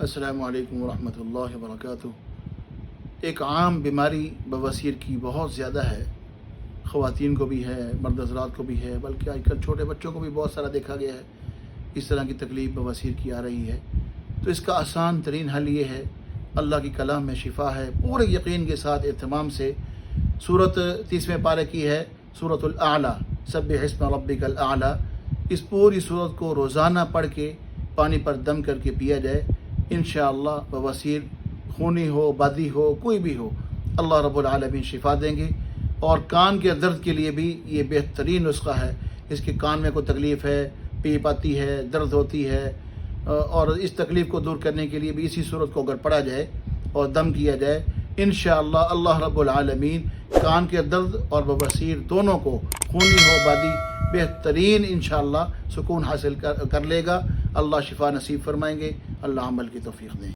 السلام علیکم ورحمۃ اللہ وبرکاتہ۔ ایک عام بیماری بواسیر کی بہت زیادہ ہے، خواتین کو بھی ہے، مرد حضرات کو بھی ہے، بلکہ آج کل چھوٹے بچوں کو بھی بہت سارا دیکھا گیا ہے اس طرح کی تکلیف بواسیر کی آ رہی ہے۔ تو اس کا آسان ترین حل یہ ہے، اللہ کی کلام میں شفا ہے، پورے یقین کے ساتھ اہتمام سے سورت 30ویں پارے کی ہے، سورۃ الاعلیٰ، سبح اسم ربک الاعلیٰ۔ اس پوری سورت کو روزانہ پڑھ کے پانی پر دم کر کے پیا جائے، انشاءاللہ بواسیر خونی ہو، بادی ہو، کوئی بھی ہو، اللہ رب العالمین شفا دیں گے۔ اور کان کے درد کے لیے بھی یہ بہترین نسخہ ہے۔ اس کے کان میں کوئی تکلیف ہے، پیپ آتی ہے، درد ہوتی ہے، اور اس تکلیف کو دور کرنے کے لیے بھی اسی صورت کو اگر پڑھا جائے اور دم کیا جائے، انشاءاللہ اللہ رب العالمین کان کے درد اور بواسیر دونوں کو، خونی ہو بادی، بہترین انشاءاللہ سکون حاصل کر لے گا۔ اللہ شفا نصیب فرمائیں گے، اللہ عمل کی توفیق دیں۔